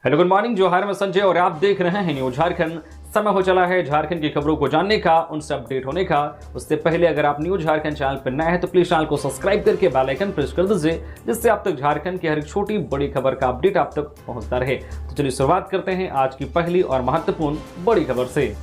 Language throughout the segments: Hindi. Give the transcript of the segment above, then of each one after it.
हेलो गुड मॉर्निंग, जोहार में संजय और आप देख रहे हैं न्यूज झारखंड। समय हो चला है झारखंड की खबरों को जानने का, उनसे अपडेट होने का। उससे पहले अगर आप न्यूज झारखंड चैनल पर नए हैं तो प्लीज चैनल को सब्सक्राइब करके बेल आइकन प्रेस कर दीजिए, जिससे आप तक झारखंड की हर एक छोटी बड़ी खबर का अपडेट आप तक पहुंचता रहे। तो चलिए शुरुआत करते हैं आज की पहली और महत्वपूर्ण बड़ी खबर से।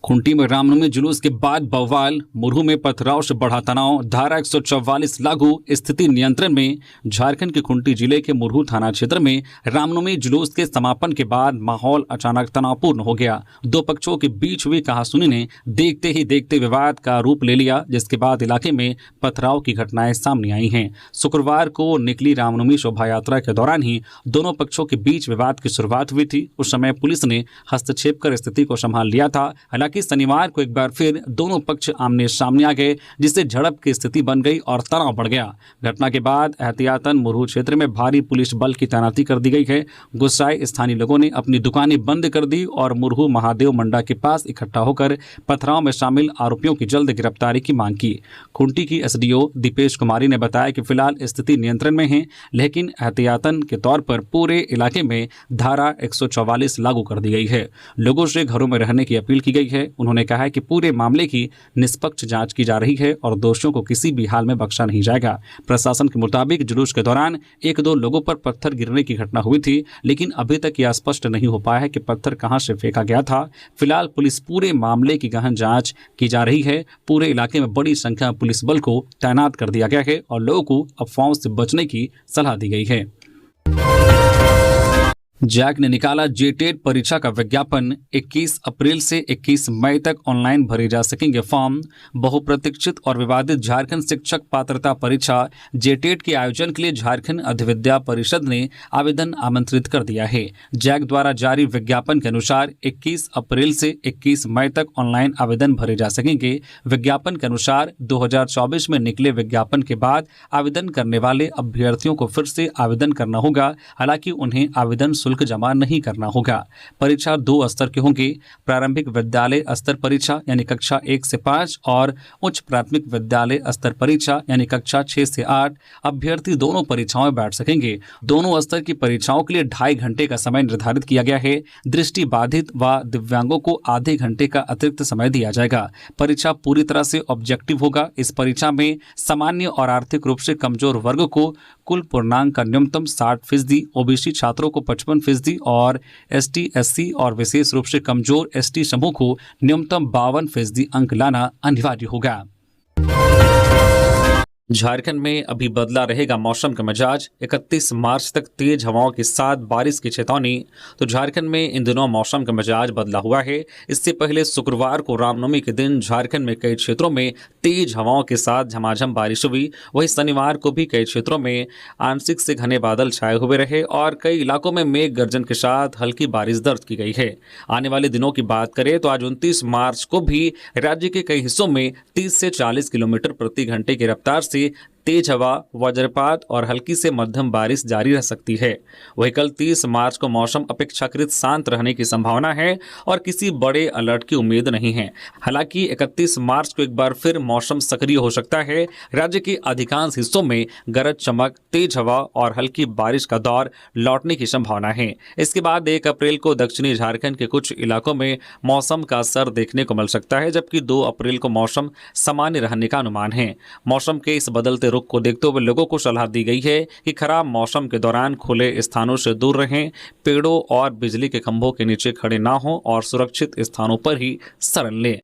खूंटी में रामनवमी जुलूस के बाद बवाल, मुरहू में पथराव से बढ़ा तनाव, धारा 144 लागू, स्थिति नियंत्रण में। झारखंड के खूंटी जिले के मुरहू थाना क्षेत्र में रामनवमी जुलूस के समापन के बाद माहौल अचानक तनावपूर्ण हो गया। दो पक्षों के बीच हुई कहासुनी ने देखते ही देखते विवाद का रूप ले लिया, जिसके बाद इलाके में पथराव की घटनाएं सामने आई हैं। शुक्रवार को निकली रामनवमी शोभा यात्रा के दौरान ही दोनों पक्षों के बीच विवाद की शुरुआत हुई थी। उस समय पुलिस ने हस्तक्षेप कर स्थिति को संभाल लिया था। हालांकि शनिवार को एक बार फिर दोनों पक्ष आमने सामने आ गए, जिससे झड़प की स्थिति बन गई और तनाव बढ़ गया। घटना के बाद एहतियातन मुरहू क्षेत्र में भारी पुलिस बल की तैनाती कर दी गई है। गुस्साए स्थानीय लोगों ने अपनी दुकानें बंद कर दी और मुरहू महादेव मंडा के पास इकट्ठा होकर पथराव में शामिल आरोपियों की जल्द गिरफ्तारी की मांग की। खूंटी की एसडीओ दीपेश कुमारी ने बताया कि फिलहाल स्थिति नियंत्रण में है, लेकिन एहतियातन के तौर पर पूरे इलाके में धारा 144 लागू कर दी गई है। लोगों से घरों में रहने की अपील की गई है। उन्होंने कहा है कि पूरे मामले की निष्पक्ष जांच की जा रही है और दोषियों को किसी भी हाल में बख्शा नहीं जाएगा। प्रशासन के मुताबिक जुलूस के दौरान एक दो लोगों पर पत्थर गिरने की घटना हुई थी, लेकिन अभी तक यह स्पष्ट नहीं हो पाया है कि पत्थर कहां से फेंका गया था। फिलहाल पुलिस पूरे मामले की गहन जांच की जा रही है। पूरे इलाके में बड़ी संख्या में पुलिस बल को तैनात कर दिया गया है और लोगों को अफवाहों से बचने की सलाह दी गई है। जैक ने निकाला जेटेट परीक्षा का विज्ञापन। 21 अप्रैल से 21 मई तक ऑनलाइन भरे जा सकेंगे फॉर्म। बहुप्रतीक्षित और विवादित झारखंड शिक्षक पात्रता परीक्षा जेटेट के आयोजन के लिए झारखंड अधिविद्या परिषद ने आवेदन आमंत्रित कर दिया है। जैक द्वारा जारी विज्ञापन के अनुसार 21 अप्रैल से 21 मई तक ऑनलाइन आवेदन भरे जा सकेंगे। विज्ञापन के अनुसार 2024 में निकले विज्ञापन के बाद आवेदन करने वाले अभ्यर्थियों को फिर से आवेदन करना होगा। हालांकि उन्हें आवेदन शुल्क जमा नहीं करना होगा। परीक्षा 2 स्तर के होंगे। प्रारंभिक विद्यालय स्तर परीक्षा यानी कक्षा 1 से 5 और उच्च प्राथमिक विद्यालय स्तर परीक्षा यानी कक्षा 6 से 8। अभ्यर्थी दोनों परीक्षाओं में बैठ सकेंगे। दोनों स्तर की परीक्षाओं के लिए 2.5 घंटे का समय निर्धारित किया गया है। दृष्टि बाधित व दिव्यांगों को आधे घंटे का अतिरिक्त समय दिया जाएगा। परीक्षा पूरी तरह से ऑब्जेक्टिव होगा। इस परीक्षा में सामान्य और आर्थिक रूप से कमजोर वर्ग को कुल पूर्णांक का न्यूनतम 60%, ओबीसी छात्रों को 55% और एसटी, एससी और विशेष रूप से कमजोर एसटी समूह को न्यूनतम 52% अंक लाना अनिवार्य होगा। झारखंड में अभी बदला रहेगा मौसम का मिजाज। 31 मार्च तक तेज हवाओं के साथ बारिश की चेतावनी। तो झारखंड में इन दिनों मौसम का मिजाज बदला हुआ है। इससे पहले शुक्रवार को रामनवमी के दिन झारखंड में कई क्षेत्रों में तेज हवाओं के साथ झमाझम बारिश हुई। वहीं शनिवार को भी कई क्षेत्रों में आंशिक से घने बादल छाए हुए रहे और कई इलाकों में मेघ गर्जन के साथ हल्की बारिश दर्ज की गई है। आने वाले दिनों की बात करें तो आज 29 मार्च को भी राज्य के कई हिस्सों में 30 से 40 किलोमीटर प्रति घंटे की रफ्तार से तेज हवा, वज्रपात और हल्की से मध्यम बारिश जारी रह सकती है। वहीं कल 30 मार्च को मौसम अपेक्षाकृत शांत रहने की संभावना है और किसी बड़े अलर्ट की उम्मीद नहीं है। हालांकि 31 मार्च को एक बार फिर मौसम सक्रिय हो सकता है। राज्य के अधिकांश हिस्सों में गरज चमक, तेज हवा और हल्की बारिश का दौर लौटने की संभावना है। इसके बाद 1 अप्रैल को दक्षिणी झारखंड के कुछ इलाकों में मौसम का असर देखने को मिल सकता है, जबकि 2 अप्रैल को मौसम सामान्य रहने का अनुमान है। मौसम के इस बदलते रुख को देखते हुए लोगों को सलाह दी गई है कि खराब मौसम के दौरान खुले स्थानों से दूर रहें, पेड़ों और बिजली के खंभों के नीचे खड़े ना हों और सुरक्षित स्थानों पर ही शरण लें।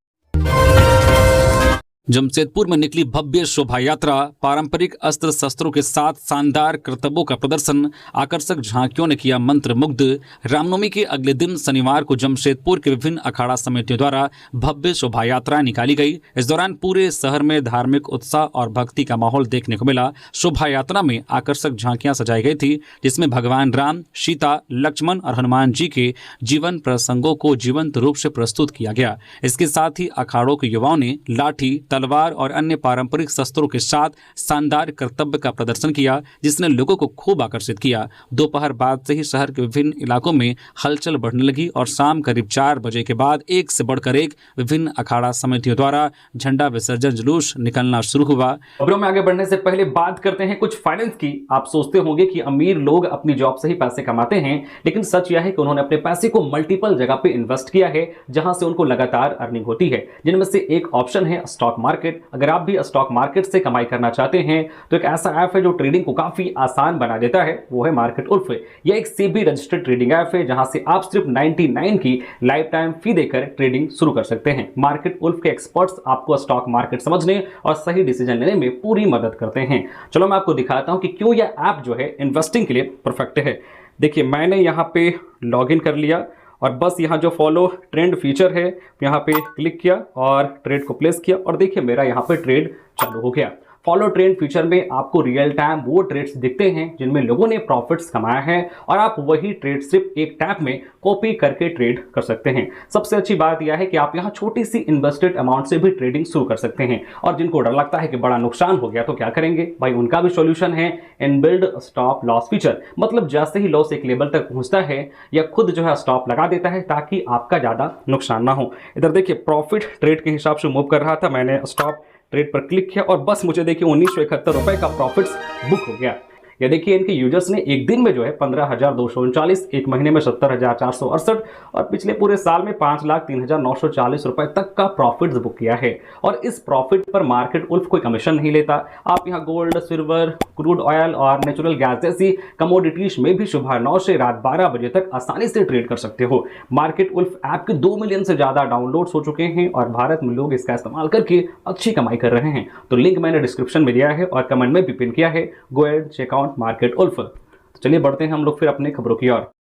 जमशेदपुर में निकली भव्य शोभा यात्रा। पारंपरिक अस्त्र शस्त्रों के साथ शानदार करतबों का प्रदर्शन, आकर्षक झांकियों ने किया मंत्रमुग्ध। रामनवमी के अगले दिन शनिवार को जमशेदपुर के विभिन्न अखाड़ा समितियों द्वारा भव्य शोभा यात्रा निकाली गई। इस दौरान पूरे शहर में धार्मिक उत्साह और भक्ति का माहौल देखने को मिला। शोभा यात्रा में आकर्षक झांकियां सजाई गई थी, जिसमें भगवान राम, सीता, लक्ष्मण और हनुमान जी के जीवन प्रसंगों को जीवंत रूप से प्रस्तुत किया गया। इसके साथ ही अखाड़ों के युवाओं ने लाठी, तलवार और अन्य पारंपरिक शस्त्रों के साथ शानदार कर्तव्य का प्रदर्शन किया, जिसने लोगों को खूब आकर्षित किया। दोपहर बाद से ही शहर के विभिन्न इलाकों में हलचल बढ़ने लगी और शाम करीब 4 बजे के बाद एक से बढ़कर एक विभिन्न अखाड़ा समितियों द्वारा झंडा विसर्जन जुलूस निकलना शुरू हुआ। खबरों में आगे बढ़ने से पहले बात करते हैं कुछ फाइनेंस की। आप सोचते होंगे कि अमीर लोग अपनी जॉब से ही पैसे कमाते हैं, लेकिन सच यह है कि उन्होंने अपने पैसे को मल्टीपल जगह पे इन्वेस्ट किया है, जहां से उनको लगातार अर्निंग होती है, जिनमें से एक ऑप्शन है स्टॉक मार्केट। अगर आप भी स्टॉक मार्केट से कमाई करना चाहते हैं तो एक ऐसा ऐप है जो ट्रेडिंग को काफी आसान बना देता है, वो है मार्केट उल्फ। यह एक सेबी रजिस्टर्ड ट्रेडिंग ऐप है, जहां से आप सिर्फ 99 की लाइफ टाइम फी देकर ट्रेडिंग शुरू कर सकते हैं। मार्केट उल्फ के एक्सपर्ट्स आपको स्टॉक मार्केट समझने और सही डिसीजन लेने में पूरी मदद करते हैं। चलो मैं आपको दिखाता हूं कि क्यों यह ऐप जो है इन्वेस्टिंग के लिए परफेक्ट है। देखिए, मैंने यहां पे लॉगिन कर लिया और बस यहाँ जो फॉलो ट्रेंड फीचर है यहाँ पे क्लिक किया और ट्रेड को प्लेस किया और देखिए मेरा यहाँ पे ट्रेड चालू हो गया। फॉलो ट्रेंड फीचर में आपको रियल टाइम वो ट्रेड्स दिखते हैं जिनमें लोगों ने प्रॉफिट्स कमाया है और आप वही ट्रेड सिर्फ एक टैप में कॉपी करके ट्रेड कर सकते हैं। सबसे अच्छी बात यह है कि आप यहाँ छोटी सी इन्वेस्टेड अमाउंट से भी ट्रेडिंग शुरू कर सकते हैं। और जिनको डर लगता है कि बड़ा नुकसान हो गया तो क्या करेंगे भाई, उनका भी सॉल्यूशन है इनबिल्ड स्टॉप लॉस फीचर। मतलब जैसे ही लॉस एक लेवल तक पहुंचता है या खुद जो है स्टॉप लगा देता है ताकि आपका ज्यादा नुकसान ना हो। इधर देखिए प्रॉफिट ट्रेड के हिसाब से मूव कर रहा था, मैंने स्टॉप ट्रेड पर क्लिक किया और बस मुझे देखिए 1971 रुपए का प्रॉफिट्स बुक हो गया। या देखिए इनके यूजर्स ने एक दिन में जो है 15,239, एक महीने में 70,468 और पिछले पूरे साल में 5,03,940 रुपए तक का प्रॉफिट बुक किया है। और इस प्रॉफिट पर मार्केट उल्फ कोई कमीशन नहीं लेता। आप यहाँ गोल्ड, सिल्वर, क्रूड ऑयल और नेचुरल गैस जैसी कमोडिटीज में भी सुबह 9 से रात 12 बजे तक आसानी से ट्रेड कर सकते हो। मार्केट उल्फ ऐप के 2 मिलियन से ज्यादा डाउनलोड्स हो चुके हैं और भारत में लोग इसका इस्तेमाल करके अच्छी कमाई कर रहे हैं। तो लिंक मैंने डिस्क्रिप्शन में दिया है और कमेंट में भी पिन किया है, go and check out Market Wolf. तो चलिए बढ़ते हैं हम लोग फिर अपने खबरों की ओर।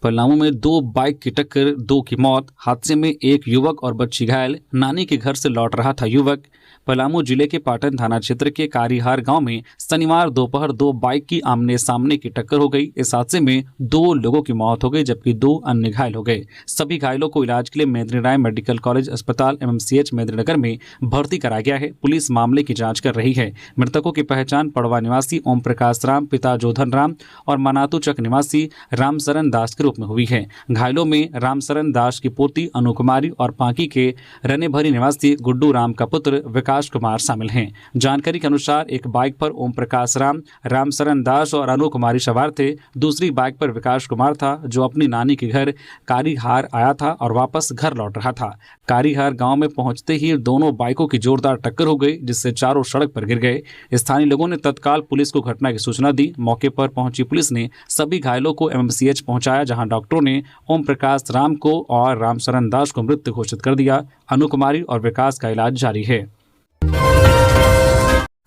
पलामू में 2 बाइक की टक्कर, 2 की मौत। हादसे में एक युवक और बच्ची घायल। नानी के घर से लौट रहा था युवक। पलामू जिले के पाटन थाना क्षेत्र के कारीहार गांव में शनिवार दोपहर 2 बाइक की आमने सामने की टक्कर हो गई। इस हादसे में 2 लोगों की मौत हो गई जबकि 2 अन्य घायल हो गए। सभी घायलों को इलाज के लिए मेदिनीराय मेडिकल कॉलेज अस्पताल MMCH मेदिनीनगर में भर्ती कराया गया है। पुलिस मामले की जाँच कर रही है। मृतकों की पहचान पड़वा निवासी ओम प्रकाश राम, पिता जोधन राम और मनातू चक निवासी रामशरण दास के रूप में हुई है। घायलों में रामशरण दास की पोती अनु कुमारी और पांकी के रनेभरी निवासी गुड्डू राम का पुत्र विकास कुमार शामिल हैं। जानकारी के अनुसार एक बाइक पर ओम प्रकाश राम, रामशरण दास और अनु कुमारी सवार थे। दूसरी बाइक पर विकास कुमार था जो अपनी नानी के घर कारीहार आया था और वापस घर लौट रहा था। कारीहार गांव में पहुंचते ही दोनों बाइकों की जोरदार टक्कर हो गई जिससे चारों सड़क पर गिर गए। स्थानीय लोगों ने तत्काल पुलिस को घटना की सूचना दी। मौके पर पहुंची पुलिस ने सभी घायलों को MMCH पहुंचाया जहां डॉक्टरों ने ओम प्रकाश राम को और रामशरण दास को मृत घोषित कर दिया। अनु कुमारी और विकास का इलाज जारी है।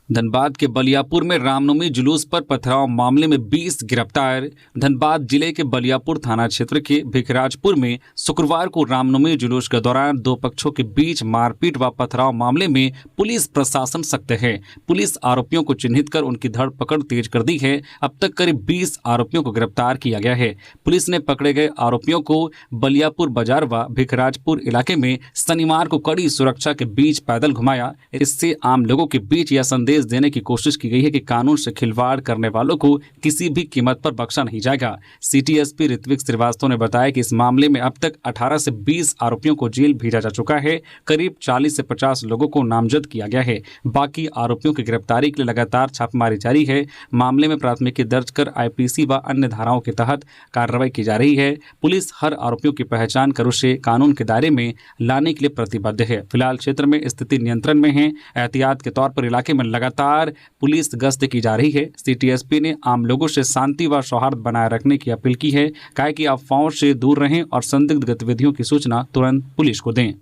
धनबाद के बलियापुर में रामनवमी जुलूस पर पथराव मामले में 20 गिरफ्तार। धनबाद जिले के बलियापुर थाना क्षेत्र के भिखराजपुर में शुक्रवार को रामनवमी जुलूस के दौरान 2 पक्षों के बीच मारपीट व पथराव मामले में पुलिस प्रशासन सख्त है। पुलिस आरोपियों को चिन्हित कर उनकी धरपकड़ तेज कर दी है। अब तक करीब 20 आरोपियों को गिरफ्तार किया गया है। पुलिस ने पकड़े गए आरोपियों को बलियापुर बाजार व भिखराजपुर इलाके में शनिवार को कड़ी सुरक्षा के बीच पैदल घुमाया। इससे आम लोगों के बीच यह संदेश देने की कोशिश की गई है कि कानून से खिलवाड़ करने वालों को किसी भी कीमत पर बख्शा नहीं जाएगा। सिटी एसपी ऋत्विक श्रीवास्तव ने बताया कि इस मामले में अब तक 18 से 20 आरोपियों को जेल भेजा जा चुका है। करीब 40 से 50 लोगों को नामजद किया गया है। बाकी आरोपियों की गिरफ्तारी के लिए लगातार छापेमारी जारी है। मामले में प्राथमिकी दर्ज कर IPC व अन्य धाराओं के तहत कार्रवाई की जा रही है। पुलिस हर आरोपियों की पहचान कर उसे कानून के दायरे में लाने के लिए प्रतिबद्ध है। फिलहाल क्षेत्र में स्थिति नियंत्रण में है। एहतियात के तौर पर इलाके में लगातार पुलिस गश्त की जा रही है। सिटी एसपी ने आम लोगों से शांति व सौहार्द बनाए रखने की अपील की है। कहा कि अफवाहों से दूर रहें और संदिग्ध गतिविधियों की सूचना तुरंत पुलिस को दें।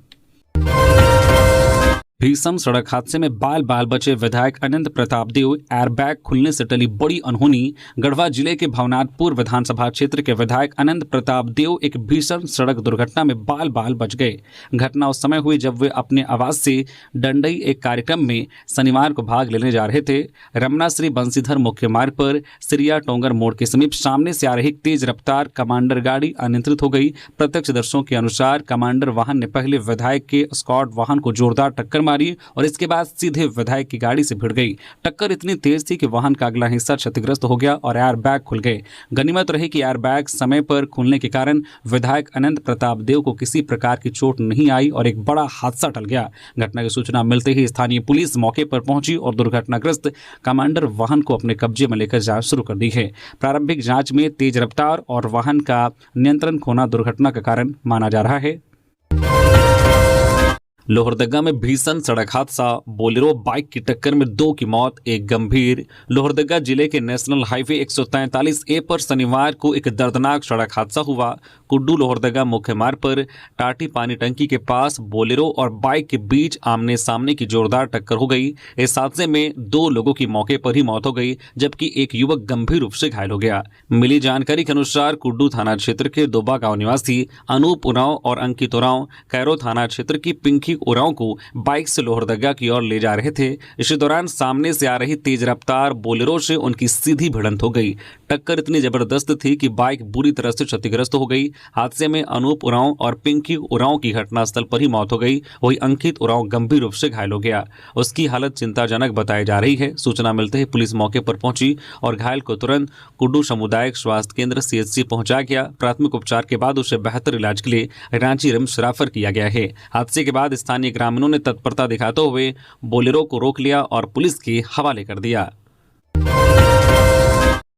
भीषण सड़क हादसे में बाल बाल बचे विधायक अनंत प्रताप देव। एयरबैग खुलने से टली बड़ी अनहोनी। गढ़वा जिले के भवनाथपुर विधानसभा क्षेत्र के विधायक अनंत प्रताप देव एक भीषण सड़क दुर्घटना में बाल बाल बच गए। घटना उस समय हुई जब वे अपने आवास से डंडई एक कार्यक्रम में शनिवार को भाग लेने जा रहे थे। रमना श्री बंसीधर मुख्य मार्ग पर सिरिया टोंगर मोड़ के समीप सामने से आ रही तेज रफ्तार कमांडर गाड़ी अनियंत्रित हो गई। प्रत्यक्षदर्शियों के अनुसार कमांडर वाहन ने पहले विधायक के स्कॉट वाहन को जोरदार टक्कर मारी और इसके बाद सीधे विधायक की गाड़ी से भिड़ गई। टक्कर इतनी तेज थी कि वाहन का अगला हिस्सा क्षतिग्रस्त हो गया और एयरबैग खुल गए। गनीमत रही कि एयरबैग समय पर खुलने के कारण विधायक अनंत प्रताप देव को किसी प्रकार की चोट नहीं आई और एक बड़ा हादसा टल गया। घटना की सूचना मिलते ही स्थानीय पुलिस मौके पर पहुंची और दुर्घटनाग्रस्त कमांडर वाहन को अपने कब्जे में लेकर जांच शुरू कर दी है। प्रारंभिक जांच में तेज रफ्तार और वाहन का नियंत्रण खोना दुर्घटना का कारण माना जा रहा है। लोहरदगा में भीषण सड़क हादसा, बोलेरो बाइक की टक्कर में 2 की मौत, एक गंभीर। लोहरदगा जिले के नेशनल हाईवे 143A पर शनिवार को एक दर्दनाक सड़क हादसा हुआ। कुड्डू लोहरदगा मुख्य मार्ग पर टाटी पानी टंकी के पास बोलेरो और बाइक के बीच आमने सामने की जोरदार टक्कर हो गई। इस हादसे में 2 लोगों की मौके पर ही मौत हो गई जबकि एक युवक गंभीर रूप से घायल हो गया। मिली जानकारी के अनुसार कुड्डू थाना क्षेत्र के दोबा गांव निवासी अनूप उरांव और अंकित उरांव कैरो थाना क्षेत्र की पिंकी उरांव को बाइक से लोहरदगा की ओर ले जा रहे थे। इसी दौरान सामने से आ रही तेज रफ्तार बोलेरो से उनकी सीधी भिड़ंत हो गई। टक्कर इतनी जबरदस्त थी कि बाइक बुरी तरह से क्षतिग्रस्त हो गई। हादसे में अनूप उरांव और पिंकी उरांव की घटनास्थल पर ही मौत हो गई। वहीं अंकित उरांव गंभीर रूप से घायल हो गया। उसकी हालत चिंताजनक बताई जा रही है। सूचना मिलते ही पुलिस मौके पर पहुंची और घायल को तुरंत कुड्डू सामुदायिक स्वास्थ्य केंद्र CHC पहुंचा गया। प्राथमिक उपचार के बाद उसे बेहतर इलाज के लिए रांची रिम्स रेफर किया गया है। हादसे के बाद स्थानीय ग्रामीणों ने तत्परता दिखाते हुए बोलेरो को रोक लिया और पुलिस के हवाले कर दिया।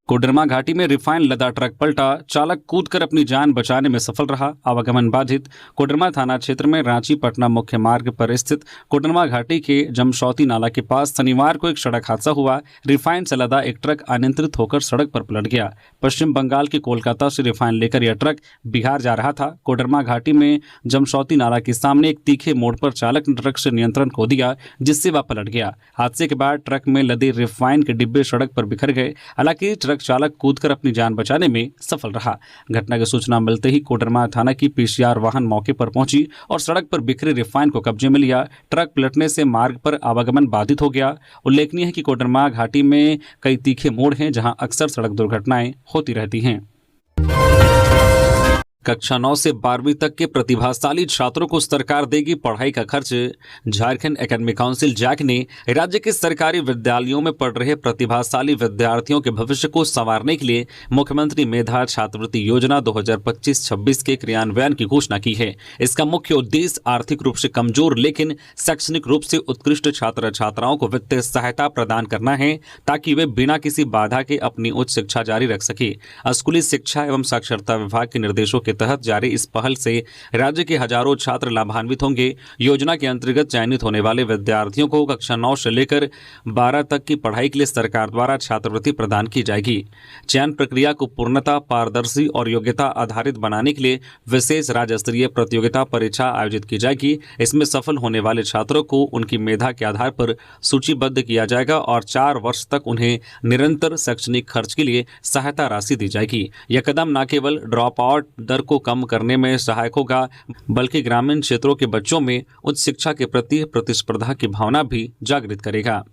कोडरमा घाटी में रिफाइन लदा ट्रक पलटा, चालक कूदकर अपनी जान बचाने में सफल रहा, आवागमन बाधित। कोडरमा थाना क्षेत्र में रांची पटना मुख्य मार्ग पर स्थित कोडरमा घाटी के जमशौती नाला के पास शनिवार को एक सड़क हादसा हुआ। रिफाइन से लदा एक ट्रक अनियंत्रित होकर सड़क पर पलट गया। पश्चिम बंगाल के कोलकाता से रिफाइन लेकर यह ट्रक बिहार जा रहा था। कोडरमा घाटी में जमशौती नाला के सामने एक तीखे मोड़ पर चालक ने ट्रक से नियंत्रण खो दिया जिससे वह पलट गया। हादसे के बाद ट्रक में लदे रिफाइन के डिब्बे सड़क पर बिखर गए। हालांकि ट्रक चालक कूदकर अपनी जान बचाने में सफल रहा। घटना की सूचना मिलते ही कोडरमा थाना की PCR वाहन मौके पर पहुंची और सड़क पर बिखरे रिफाइन को कब्जे में लिया। ट्रक पलटने से मार्ग पर आवागमन बाधित हो गया। उल्लेखनीय है कि कोडरमा घाटी में कई तीखे मोड़ हैं जहां अक्सर सड़क दुर्घटनाएं होती रहती हैं। कक्षा 9 से 12वीं तक के प्रतिभाशाली छात्रों को सरकार देगी पढ़ाई का खर्च। झारखंड एकेडमिक काउंसिल जैक ने राज्य के सरकारी विद्यालयों में पढ़ रहे प्रतिभाशाली विद्यार्थियों के भविष्य को संवारने के लिए मुख्यमंत्री मेधा छात्रवृत्ति योजना 2025-26 के क्रियान्वयन की घोषणा की है। इसका मुख्य उद्देश्य आर्थिक रूप से कमजोर लेकिन शैक्षणिक रूप से उत्कृष्ट छात्र छात्राओं को वित्तीय सहायता प्रदान करना है ताकि वे बिना किसी बाधा के अपनी उच्च शिक्षा जारी रख सके। स्कूली शिक्षा एवं साक्षरता विभाग के निर्देशों के तहत जारी इस पहल से राज्य के हजारों छात्र लाभान्वित होंगे। योजना के अंतर्गत चयनित होने वाले विद्यार्थियों को कक्षा 9 से लेकर 12 तक की पढ़ाई के लिए सरकार द्वारा छात्रवृत्ति प्रदान की जाएगी। चयन प्रक्रिया को पूर्णतः पारदर्शी और योग्यता आधारित बनाने के लिए विशेष राज्य स्तरीय प्रतियोगिता परीक्षा आयोजित की जाएगी। इसमें सफल होने वाले छात्रों को उनकी मेधा के आधार पर सूचीबद्ध किया जाएगा और 4 वर्ष तक उन्हें निरंतर शैक्षणिक खर्च के लिए सहायता राशि दी जाएगी। यह कदम न केवल ड्रॉप आउट दर को कम करने में सहायक होगा बल्कि ग्रामीण क्षेत्रों के बच्चों में उच्च शिक्षा के प्रति प्रतिस्पर्धा की भावना भी जागृत करेगा।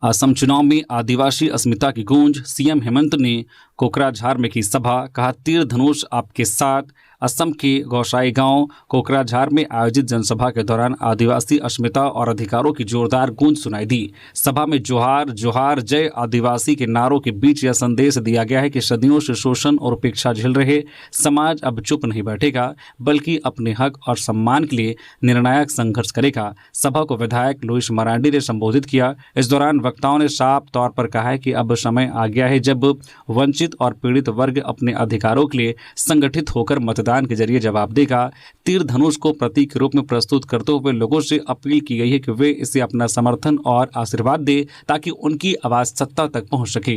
असम चुनाव में आदिवासी अस्मिता की गूंज। सीएम हेमंत ने कोकराझार में की सभा, कहा तीर धनुष आपके साथ। असम के गौशाई गांव कोकराझार में आयोजित जनसभा के दौरान आदिवासी अस्मिता और अधिकारों की जोरदार गूंज सुनाई दी। सभा में जोहार जोहार जय आदिवासी के नारों के बीच यह संदेश दिया गया है कि सदियों से शोषण और उपेक्षा झेल रहे समाज अब चुप नहीं बैठेगा बल्कि अपने हक और सम्मान के लिए निर्णायक संघर्ष करेगा। सभा को विधायक लुइस मरांडी ने संबोधित किया। इस दौरान वक्ताओं ने साफ तौर पर कहा है कि अब समय आ गया है जब वंचित और पीड़ित वर्ग अपने अधिकारों के लिए संगठित होकर मतदान मतदान के जरिए जवाब देगा। तीर धनुष को प्रतीक के रूप में प्रस्तुत करते हुए लोगों से अपील की गई है कि वे इसे अपना समर्थन और आशीर्वाद दे ताकि उनकी आवाज़ सत्ता तक पहुंच सके।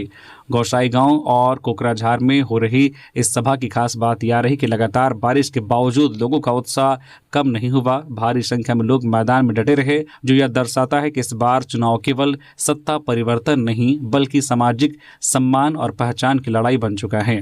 गौशाई गांव और कोकराझार में हो रही इस सभा की खास बात यह रही कि लगातार बारिश के बावजूद लोगों का उत्साह कम नहीं हुआ। भारी संख्या में लोग मैदान में डटे रहे, जो यह दर्शाता है कि इस बार चुनाव केवल सत्ता परिवर्तन नहीं बल्कि सामाजिक सम्मान और पहचान की लड़ाई बन चुका है।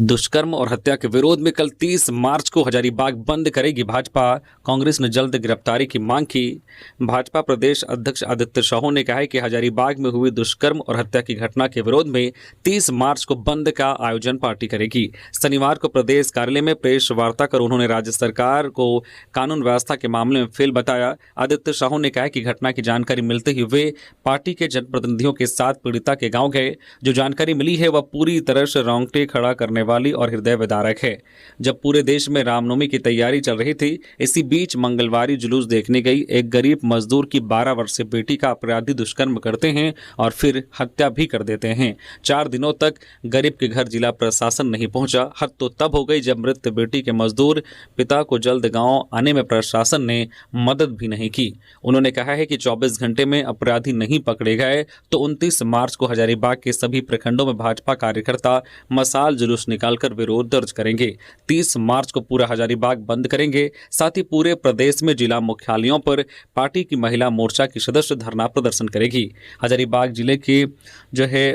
दुष्कर्म और हत्या के विरोध में कल 30 मार्च को हजारीबाग बंद करेगी भाजपा। कांग्रेस ने जल्द गिरफ्तारी की मांग की। भाजपा प्रदेश अध्यक्ष आदित्य साहू ने कहा है कि हजारीबाग में हुई दुष्कर्म और हत्या की घटना के विरोध में 30 मार्च को बंद का आयोजन पार्टी करेगी। शनिवार को प्रदेश कार्यालय में प्रेस वार्ता कर उन्होंने राज्य सरकार को कानून व्यवस्था के मामले में फेल बताया। आदित्य साहू ने कहा कि घटना की जानकारी मिलते ही वे पार्टी के जनप्रतिनिधियों के साथ पीड़िता के गाँव गए। जो जानकारी मिली है वह पूरी तरह से रोंगटे खड़ा करने वाली और हृदय विदारक है। जब पूरे देश में रामनवमी की तैयारी चल रही थी, इसी बीच मंगलवारी जुलूस देखने गई एक गरीब मजदूर की 12 वर्षीय बेटी का अपराधी दुष्कर्म करते हैं और फिर हत्या भी कर देते हैं। 4 दिनों तक गरीब के घर जिला प्रशासन नहीं पहुंचा। हद तो तब हो गई जब मृत बेटी के मजदूर पिता को जल्द गांव आने में प्रशासन ने मदद भी नहीं की। उन्होंने कहा है कि 24 घंटे में अपराधी नहीं पकड़े गए तो 29 मार्च को हजारीबाग के सभी प्रखंडों में भाजपा कार्यकर्ता मशाल जुलूस निकालकर विरोध दर्ज करेंगे। 30 मार्च को पूरा हजारीबाग बंद करेंगे। साथ ही पूरे प्रदेश में जिला मुख्यालयों पर पार्टी की महिला मोर्चा की सदस्य धरना प्रदर्शन करेगी। हजारीबाग जिले के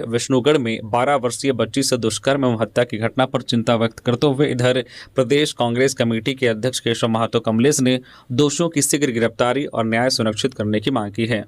विष्णुगढ़ में 12 वर्षीय बच्ची से दुष्कर्म एवं हत्या की घटना पर चिंता व्यक्त करते हुए इधर प्रदेश कांग्रेस कमेटी के अध्यक्ष केशव महातो कमलेश ने दोषियों की शीघ्र गिरफ्तारी और न्याय सुनिश्चित करने की मांग की है।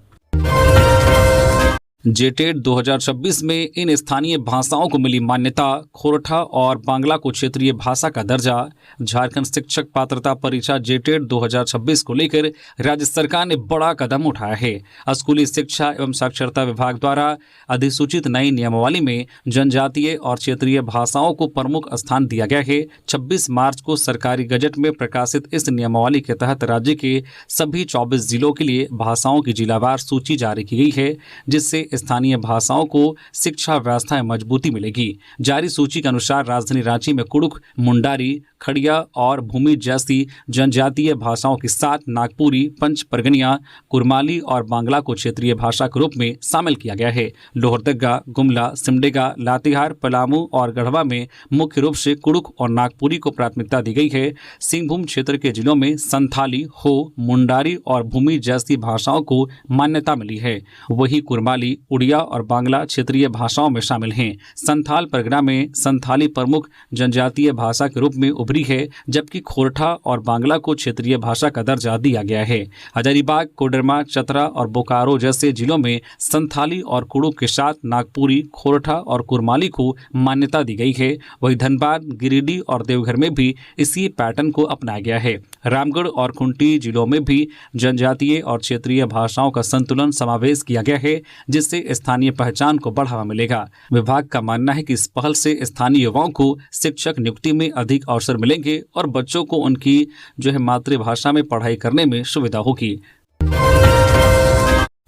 जेटेट 2026 में इन स्थानीय भाषाओं को मिली मान्यता। खोरठा और बांग्ला को क्षेत्रीय भाषा का दर्जा। झारखंड शिक्षक पात्रता परीक्षा जेटेट 2026 को लेकर राज्य सरकार ने बड़ा कदम उठाया है। स्कूली शिक्षा एवं साक्षरता विभाग द्वारा अधिसूचित नई नियमावली में जनजातीय और क्षेत्रीय भाषाओं को प्रमुख स्थान दिया गया है। 26 मार्च को सरकारी गजट में प्रकाशित इस नियमावली के तहत राज्य के सभी 24 जिलों के लिए भाषाओं की जिलावार सूची जारी की गई है, जिससे स्थानीय भाषाओं को शिक्षा व्यवस्था में मजबूती मिलेगी। जारी सूची के अनुसार राजधानी रांची में कुड़ुख, मुंडारी, खड़िया और भूमि जैसी जनजातीय भाषाओं के साथ नागपुरी, पंच परगनिया, कुरमाली और बांग्ला को क्षेत्रीय भाषा के रूप में शामिल किया गया है। लोहरदगा, गुमला, सिमडेगा, लातेहार, पलामू और गढ़वा में मुख्य रूप से कुड़ुख और नागपुरी को प्राथमिकता दी गई है। सिंहभूम क्षेत्र के जिलों में संथाली, हो, मुंडारी और भूमि जैसी भाषाओं को मान्यता मिली है। वही कुरमाली, उड़िया और बांग्ला क्षेत्रीय भाषाओं में शामिल हैं। संथाल परगना में संथाली प्रमुख जनजातीय भाषा के रूप में उभरी है, जबकि खोरठा और बांग्ला को क्षेत्रीय भाषा का दर्जा दिया गया है। हजारीबाग, कोडरमा, चतरा और बोकारो जैसे जिलों में संथाली और कुड़ुख के साथ नागपुरी, खोरठा और कुरमाली को मान्यता दी गई है। वही धनबाद, गिरिडीह और देवघर में भी इसी पैटर्न को अपनाया गया है। रामगढ़ और खूंटी जिलों में भी जनजातीय और क्षेत्रीय भाषाओं का संतुलन समावेश किया गया है, जिससे स्थानीय पहचान को बढ़ावा मिलेगा। विभाग का मानना है कि इस पहल से स्थानीय युवाओं को शिक्षक नियुक्ति में अधिक अवसर मिलेंगे और बच्चों को उनकी मातृभाषा में पढ़ाई करने में सुविधा होगी।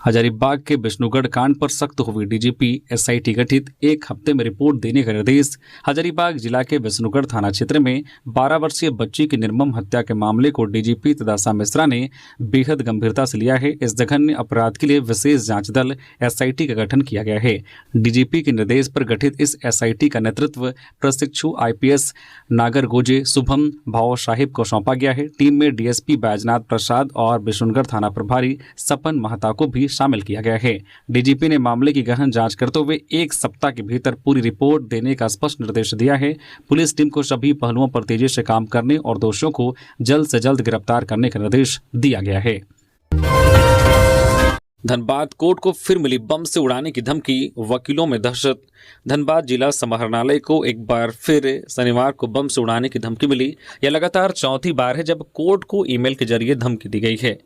हजारीबाग के विष्णुगढ़ कांड पर सख्त हुई डीजीपी, एसआईटी गठित, 1 हफ्ते में रिपोर्ट देने का निर्देश। हजारीबाग जिला के विष्णुगढ़ थाना क्षेत्र में 12 वर्षीय बच्ची की निर्मम हत्या के मामले को डीजीपी तदासा मिश्रा ने बेहद गंभीरता से लिया है। इस जघन्य अपराध के लिए विशेष जांच दल एसआईटी का गठन किया गया है। डीजीपी के निर्देश पर गठित इस एसआईटी का नेतृत्व प्रशिक्षु आईपीएस नागरगोजे शुभम भाव साहिब को सौंपा गया है। टीम में डीएसपी बैजनाथ प्रसाद और विष्णुगढ़ थाना प्रभारी सपन महता को भी शामिल किया गया है। डीजीपी ने मामले की गहन जांच करते हुए 1 सप्ताह के भीतर पूरी रिपोर्ट देने का स्पष्ट निर्देश दिया है। पुलिस टीम को सभी पहलुओं पर तेजी से काम करने और दोषियों को जल्द से जल्द गिरफ्तार करने का निर्देश दिया गया है। धनबाद कोर्ट को फिर मिली बम से उड़ाने की धमकी, वकीलों में दहशत। धनबाद जिला समाहरणालय को एक बार फिर शनिवार को बम से उड़ाने की धमकी मिली। यह लगातार चौथी बार है जब कोर्ट को ईमेल के जरिए धमकी दी गई है।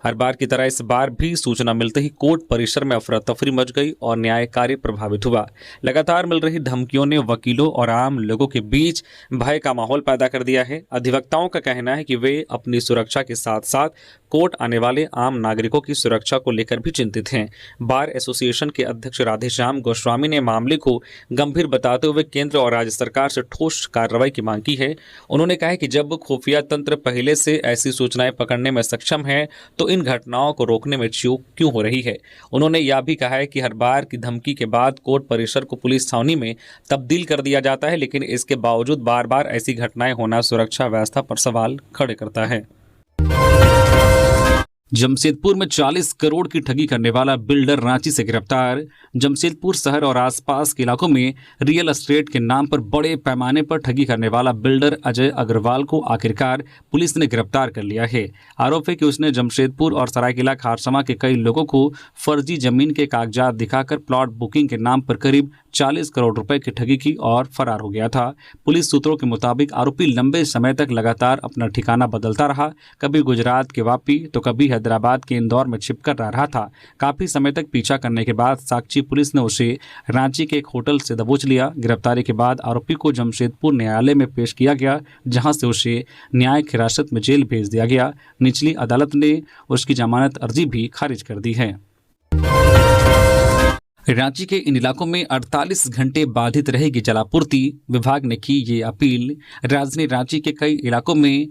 हर बार की तरह इस बार भी सूचना मिलते ही कोर्ट परिसर में अफरा तफरी मच गई और न्याय कार्य प्रभावित हुआ। लगातार मिल रही धमकियों ने वकीलों और आम लोगों के बीच भय का माहौल पैदा कर दिया है। अधिवक्ताओं का कहना है कि वे अपनी सुरक्षा के साथ साथ कोर्ट आने वाले आम नागरिकों की सुरक्षा को लेकर भी चिंतित हैं। बार एसोसिएशन के अध्यक्ष राधेश्याम गोस्वामी ने मामले को गंभीर बताते हुए केंद्र और राज्य सरकार से ठोस कार्रवाई की मांग की है। उन्होंने कहा कि जब खुफिया तंत्र पहले से ऐसी सूचनाएं पकड़ने में सक्षम है तो इन घटनाओं को रोकने में चूक क्यों हो रही है। उन्होंने यह भी कहा है कि हर बार की धमकी के बाद कोर्ट परिसर को पुलिस छावनी में तब्दील कर दिया जाता है, लेकिन इसके बावजूद बार बार ऐसी घटनाएं होना सुरक्षा व्यवस्था पर सवाल खड़े करता है। जमशेदपुर में 40 करोड़ की ठगी करने वाला बिल्डर रांची से गिरफ्तार। जमशेदपुर शहर और आसपास के इलाकों में रियल एस्टेट के नाम पर बड़े पैमाने पर ठगी करने वाला बिल्डर अजय अग्रवाल को आखिरकार पुलिस ने गिरफ्तार कर लिया है। आरोप है कि उसने जमशेदपुर और सरायकेला खारसमा के कई लोगों को फर्जी जमीन के कागजात दिखाकर प्लॉट बुकिंग के नाम पर करीब 40 करोड़ रुपए की ठगी की और फरार हो गया था। पुलिस सूत्रों के मुताबिक आरोपी लंबे समय तक लगातार अपना ठिकाना बदलता रहा। कभी गुजरात के वापी तो कभी हैदराबाद के इंदौर में छिपकर रह रहा था। काफी समय तक पीछा करने के बाद साक्षी पुलिस ने उसे रांची के एक होटल से दबोच लिया। गिरफ्तारी के बाद आरोपी को जमशेदपुर न्यायालय में पेश किया गया, जहां से उसे न्यायिक हिरासत में जेल भेज दिया गया। निचली अदालत ने उसकी जमानत अर्जी भी खारिज कर दी है। रांची के इन इलाकों में 48 घंटे बाधित रहेगी जलापूर्ति। विभाग ने की ये अपील। राजधानी रांची के कई इलाकों में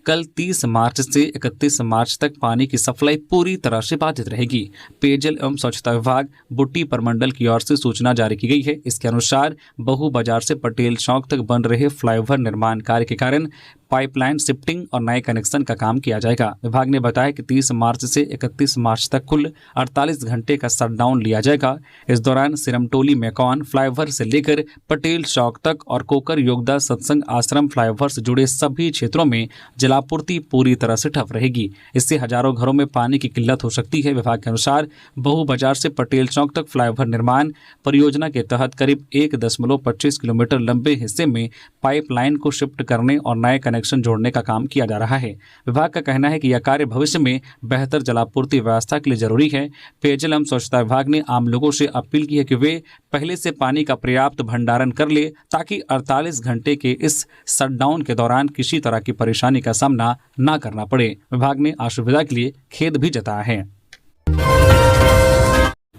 कल 30 मार्च से 31 मार्च तक पानी की सप्लाई पूरी तरह से बाधित रहेगी। पेयजल एवं स्वच्छता विभाग बुट्टी प्रमंडल की ओर से सूचना जारी की गई है। इसके अनुसार बहु बाजार से पटेल चौक तक बन रहे फ्लाईओवर निर्माण कार्य के कारण पाइपलाइन शिफ्टिंग और नए कनेक्शन का काम किया जाएगा। विभाग ने बताया कि 30 मार्च से 31 मार्च तक कुल 48 घंटे का शटडाउन लिया जाएगा। इस दौरान सिरमटोली मेकॉन फ्लाईओवर से लेकर पटेल चौक तक और कोकर योगदा सत्संग आश्रम फ्लाईओवर से जुड़े सभी क्षेत्रों में जलापूर्ति पूरी तरह से ठप रहेगी। इससे हजारों घरों में पानी की किल्लत हो सकती है। विभाग के अनुसार बहु बाजार से पटेल चौक तक फ्लाईओवर निर्माण परियोजना के तहत करीब 1.25 किलोमीटर लंबे हिस्से में पाइपलाइन को शिफ्ट करने और नए कनेक्शन जोड़ने का काम किया जा रहा है। विभाग का कहना है कि यह कार्य भविष्य में बेहतर जलापूर्ति व्यवस्था के लिए जरूरी है। पेयजल एवं स्वच्छता विभाग ने आम लोगों से अपील की है कि वे पहले से पानी का पर्याप्त भंडारण कर ले, ताकि 48 घंटे के इस शटडाउन के दौरान किसी तरह की परेशानी का सामना न करना पड़े। विभाग ने असुविधा के लिए खेद भी जताया है।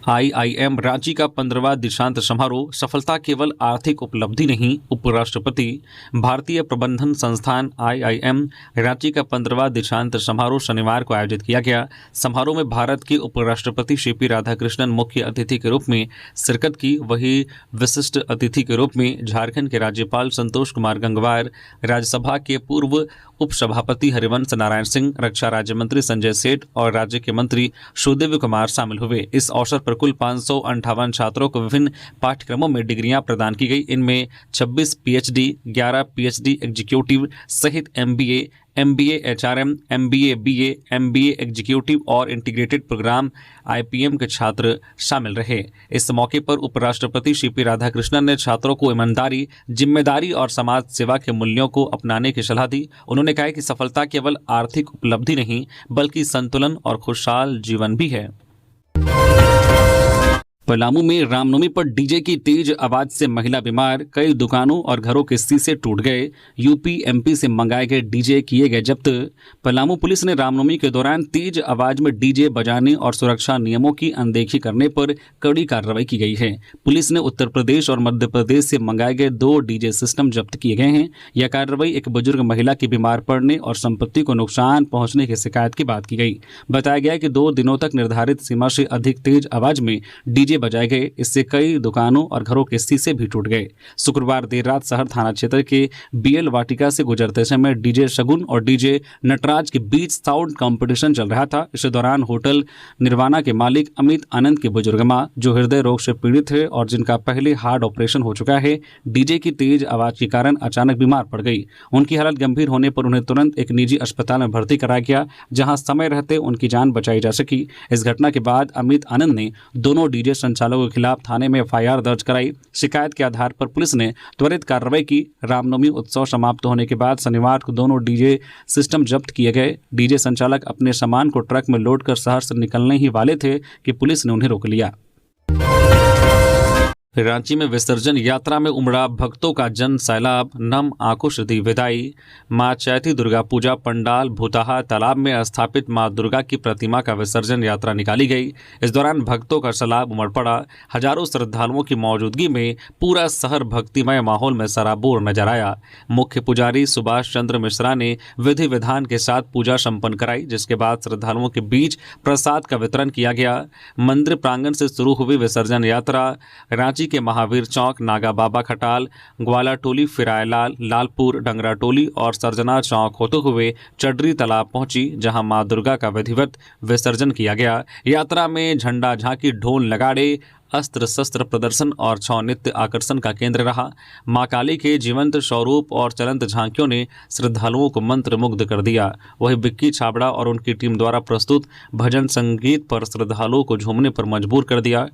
IIM रांची का 15वां दीक्षांत समारोह सफलता केवल आर्थिक उपलब्धि नहीं। उपराष्ट्रपति भारतीय प्रबंधन संस्थान IIM रांची का 15वां दीक्षांत समारोह शनिवार को आयोजित किया गया। समारोह में भारत के उपराष्ट्रपति CP राधाकृष्णन मुख्य अतिथि के रूप में शिरकत की। वहीं विशिष्ट अतिथि के रूप में झारखंड के राज्यपाल संतोष कुमार गंगवार, राज्यसभा के पूर्व उपसभापति हरिवंश नारायण सिंह, रक्षा राज्य मंत्री संजय सेठ और राज्य के मंत्री सुदेव कुमार शामिल हुए। इस अवसर पर कुल 558 छात्रों को विभिन्न पाठ्यक्रमों में डिग्रियां प्रदान की गई। इनमें 26 PhD, 11 PhD एग्जीक्यूटिव सहित MBA HRM, MBA BA, MBA executive और इंटीग्रेटेड प्रोग्राम IPM के छात्र शामिल रहे। इस मौके पर उपराष्ट्रपति CP राधाकृष्णन ने छात्रों को ईमानदारी, जिम्मेदारी और समाज सेवा के मूल्यों को अपनाने की सलाह दी। उन्होंने कहा कि सफलता केवल आर्थिक उपलब्धि नहीं, बल्कि संतुलन और खुशहाल जीवन भी है। पलामू में रामनवमी पर डीजे की तेज आवाज से महिला बीमार, कई दुकानों और घरों के शीशे टूट गए। यूपी MP से मंगाए गए डीजे किए गए जब्त। पलामू पुलिस ने रामनवमी के दौरान तेज आवाज में डीजे बजाने और सुरक्षा नियमों की अनदेखी करने पर कड़ी कार्रवाई की गई है। पुलिस ने उत्तर प्रदेश और मध्य प्रदेश से मंगाए गए 2 डीजे सिस्टम जब्त किए गए हैं। यह कार्रवाई एक बुजुर्ग महिला की बीमार पड़ने और संपत्ति को नुकसान पहुंचने की शिकायत के बाद की गई। बताया गया कि 2 दिनों तक निर्धारित सीमा से अधिक तेज आवाज में डीजे बजाए गए। इससे कई दुकानों और घरों के शीशे भी टूट गए। शुक्रवार देर रात शहर थाना क्षेत्र के BL वाटिका से गुजरते समय डीजे शगुन और डीजे नटराज के बीच साउंड कंपटीशन चल रहा था। इस दौरान होटल निर्वाणा के मालिक अमित आनंद की बुजुर्ग मां, जो हृदय रोग से पीड़ित है और जिनका पहले हार्ट ऑपरेशन हो चुका है, डीजे की तेज आवाज के कारण अचानक बीमार पड़ गई। उनकी हालत गंभीर होने पर उन्हें तुरंत एक निजी अस्पताल में भर्ती कराया गया, जहां समय रहते उनकी जान बचाई जा सकी। इस घटना के बाद अमित आनंद ने दोनों डीजे संचालकों के खिलाफ थाने में FIR दर्ज कराई। शिकायत के आधार पर पुलिस ने त्वरित कार्रवाई की। रामनवमी उत्सव समाप्त होने के बाद शनिवार को दोनों डीजे सिस्टम जब्त किए गए। डीजे संचालक अपने सामान को ट्रक में लोड कर शहर से निकलने ही वाले थे कि पुलिस ने उन्हें रोक लिया। रांची में विसर्जन यात्रा में उमड़ा भक्तों का जन सैलाब, नम आंखों से दी विदाई। मां चैती दुर्गा पूजा पंडाल भूताहा तालाब में स्थापित मां दुर्गा की प्रतिमा का विसर्जन यात्रा निकाली गई। इस दौरान भक्तों का सैलाब उमड़ पड़ा। हजारों श्रद्धालुओं की मौजूदगी में पूरा शहर भक्तिमय माहौल में सराबोर नजर आया। मुख्य पुजारी सुभाष चंद्र मिश्रा ने विधि विधान के साथ पूजा संपन्न कराई, जिसके बाद श्रद्धालुओं के बीच प्रसाद का वितरण किया गया। मंदिर प्रांगण से शुरू हुई विसर्जन यात्रा रांची के महावीर चौक, नागा बाबा खटाल, ग्वाला टोली, फिरायलाल, लालपुर, डंगरा टोली और सरजना चौक होते हुए चडरी तालाब पहुंची, जहां मां दुर्गा का विधिवत विसर्जन किया गया। यात्रा में झंडा झांकी, ढोल नगाड़े, अस्त्र शस्त्र प्रदर्शन और छौ नृत्य आकर्षण का केंद्र रहा। मां काली के जीवंत स्वरूप और चलंत झांकियों ने श्रद्धालुओं को मंत्रमुग्ध कर दिया। वहीं बिक्की छाबड़ा और उनकी टीम द्वारा प्रस्तुत भजन संगीत पर श्रद्धालुओं को झूमने पर मजबूर कर दिया।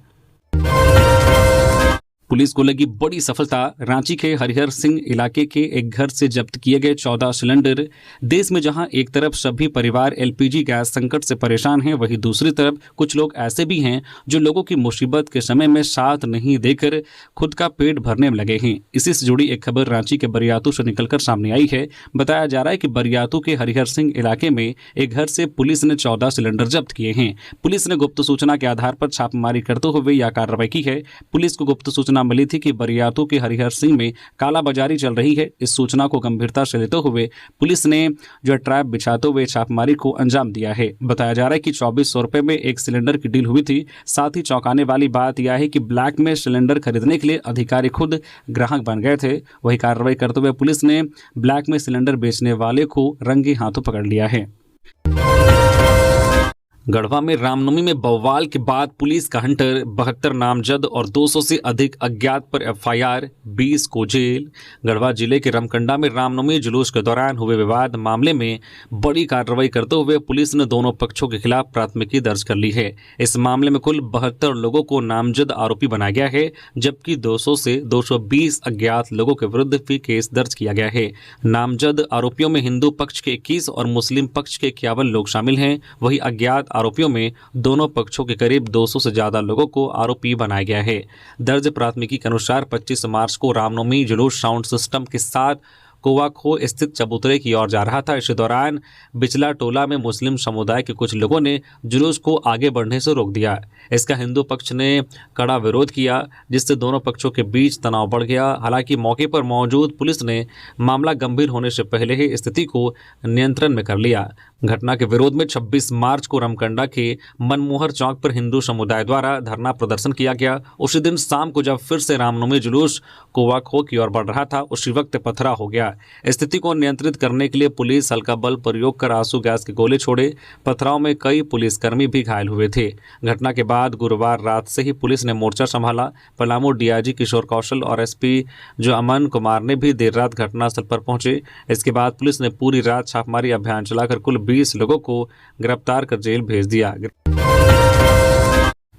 पुलिस को लगी बड़ी सफलता। रांची के हरिहर सिंह इलाके के एक घर से जब्त किए गए 14 सिलेंडर। देश में जहां एक तरफ सभी परिवार एलपीजी गैस संकट से परेशान हैं, वहीं दूसरी तरफ कुछ लोग ऐसे भी हैं जो लोगों की मुसीबत के समय में साथ नहीं देकर खुद का पेट भरने में लगे हैं। इसी से जुड़ी एक खबर रांची के बरियातू से निकलकर सामने आई है। बताया जा रहा है कि बरियातू के हरिहर सिंह इलाके में एक घर से पुलिस ने 14 सिलेंडर जब्त किए हैं। पुलिस ने गुप्त सूचना के आधार पर छापेमारी करते हुए यह कार्रवाई की है। पुलिस को गुप्त सूचना मिली थी कि बरियातू के हरिहर सिंह में कालाबाजारी चल रही है। इस सूचना को गंभीरता से लेते हुए पुलिस ने जो ट्रैप बिछाते हुए छापेमारी को अंजाम दिया है। बताया जा रहा है कि 2400 रुपए में एक सिलेंडर की डील हुई थी। साथ ही चौंकाने वाली बात यह है कि ब्लैक में सिलेंडर खरीदने के लिए अधिकारी खुद ग्राहक बन गए थे। वही कार्रवाई करते हुए पुलिस ने ब्लैक में सिलेंडर बेचने वाले को रंगे हाथों पकड़ लिया है। गढ़वा में रामनवमी में बवाल के बाद पुलिस का हंटर, 72 नामजद और 200 से अधिक अज्ञात पर एफआईआर, 20 को जेल। गढ़वा जिले के रमकंडा में रामनवमी जुलूस के दौरान हुए विवाद मामले में बड़ी कार्रवाई करते हुए पुलिस ने दोनों पक्षों के खिलाफ प्राथमिकी दर्ज कर ली है। इस मामले में कुल 72 लोगों को नामजद आरोपी बनाया गया है, जबकि 200 से 220 अज्ञात लोगों के विरुद्ध भी केस दर्ज किया गया है। नामजद आरोपियों में हिंदू पक्ष के 21 और मुस्लिम पक्ष के 51 लोग शामिल हैं। वही अज्ञात आरोपियों में दोनों पक्षों के करीब 200 से ज्यादा लोगों को आरोपी बनाया गया है। दर्ज प्राथमिकी के अनुसार 25 मार्च को रामनवमी जुलूस साउंड सिस्टम के साथ कोवाखो स्थित चबूतरे की ओर जा रहा था। इसी दौरान बिचला टोला में मुस्लिम समुदाय के कुछ लोगों ने जुलूस को आगे बढ़ने से रोक दिया। इसका हिंदू पक्ष ने कड़ा विरोध किया, जिससे दोनों पक्षों के बीच तनाव बढ़ गया। हालांकि मौके पर मौजूद पुलिस ने मामला गंभीर होने से पहले ही स्थिति को नियंत्रण में कर लिया। घटना के विरोध में 26 मार्च को रमकंडा के मनमोहर चौक पर हिंदू समुदाय द्वारा धरना प्रदर्शन किया गया। उसी दिन शाम को जब फिर से रामनवमी जुलूस कोवाखो की ओर बढ़ रहा था, उसी वक्त पथराव हो गया। स्थिति को नियंत्रित करने के लिए पुलिस हल्का बल प्रयोग कर आंसू गैस के गोले छोड़े। पथराव में कई पुलिसकर्मी भी घायल हुए थे। घटना के बाद गुरुवार रात से ही पुलिस ने मोर्चा संभाला। पलामू डीआईजी किशोर कौशल और एसपी जो अमन कुमार ने भी देर रात घटनास्थल पर पहुंचे। इसके बाद पुलिस ने पूरी रात छापेमारी अभियान चलाकर कुल 20 लोगों को गिरफ्तार कर जेल भेज दिया।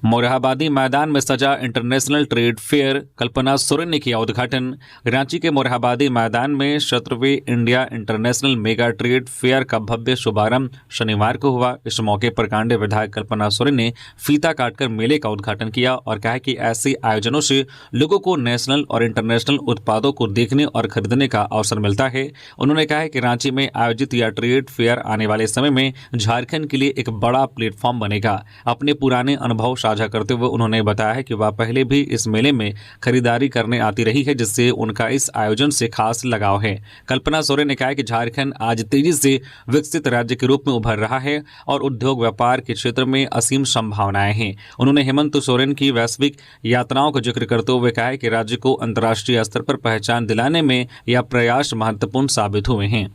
मोरहाबादी मैदान में सजा international trade fair, Kalpana Soren ने किया उद्घाटन। रांची के मोरहाबादी मैदान में 17वें India international mega trade fair का भव्य शुभारंभ शनिवार को हुआ। इस मौके पर कांडे विधायक कल्पना सोरेन ने फीता काटकर मेले का उद्घाटन किया और कहा कि ऐसे आयोजनों से लोगों को नेशनल और इंटरनेशनल उत्पादों को देखने और खरीदने का अवसर मिलता है। उन्होंने कहा कि रांची में आयोजित यह ट्रेड फेयर आने वाले समय में झारखंड के लिए एक बड़ा प्लेटफॉर्म बनेगा। अपने पुराने अनुभव साझा करते हुए उन्होंने बताया है कि वह पहले भी इस मेले में खरीदारी करने आती रही है, जिससे उनका इस आयोजन से खास लगाव है। कल्पना सोरेन ने कहा कि झारखंड आज तेजी से विकसित राज्य के रूप में उभर रहा है और उद्योग व्यापार के क्षेत्र में असीम संभावनाएं हैं। उन्होंने हेमंत सोरेन की वैश्विक यात्राओं का जिक्र करते हुए कहा है कि राज्य को अंतर्राष्ट्रीय स्तर पर पहचान दिलाने में यह प्रयास महत्वपूर्ण साबित हुए हैं।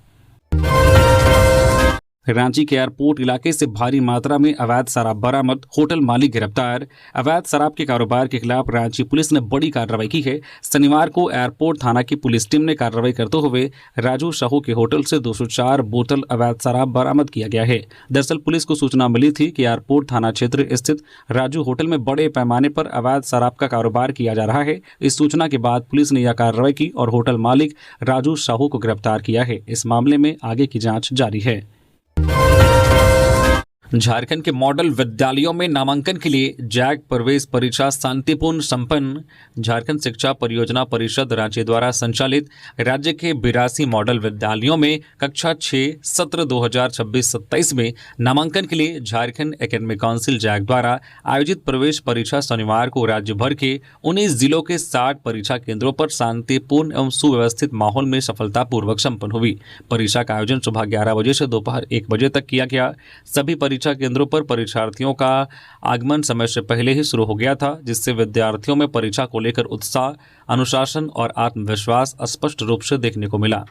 रांची के एयरपोर्ट इलाके से भारी मात्रा में अवैध शराब बरामद, होटल मालिक गिरफ्तार। अवैध शराब के कारोबार के खिलाफ रांची पुलिस ने बड़ी कार्रवाई की है। शनिवार को एयरपोर्ट थाना की पुलिस टीम ने कार्रवाई करते हुए राजू साहू के होटल से 204 बोतल अवैध शराब बरामद किया गया है। दरअसल पुलिस को सूचना मिली थी कि एयरपोर्ट थाना क्षेत्र स्थित राजू होटल में बड़े पैमाने पर अवैध शराब का कारोबार किया जा रहा है। इस सूचना के बाद पुलिस ने यह कार्रवाई की और होटल मालिक राजू साहू को गिरफ्तार किया है। इस मामले में आगे की जाँच जारी है। झारखंड के मॉडल विद्यालयों में नामांकन के लिए जैक प्रवेश परीक्षा शांतिपूर्ण संपन्न। झारखंड शिक्षा परियोजना परिषद रांची द्वारा संचालित राज्य के 82 मॉडल विद्यालयों में कक्षा 6 सत्र 2026-27 में नामांकन के लिए झारखंड एकेडमिक काउंसिल जैक द्वारा आयोजित प्रवेश परीक्षा शनिवार को राज्य भर के 19 जिलों के 60 परीक्षा केंद्रों पर शांतिपूर्ण एवं सुव्यवस्थित माहौल में सफलतापूर्वक संपन्न हुई। परीक्षा का आयोजन सुबह 11 बजे से दोपहर 1 बजे तक किया गया। सभी परीक्षा केंद्रों पर परीक्षार्थियों का आगमन समय से पहले ही शुरू हो गया था, जिससे विद्यार्थियों में परीक्षा को लेकर उत्साह, अनुशासन और आत्मविश्वास स्पष्ट रूप से देखने को मिला।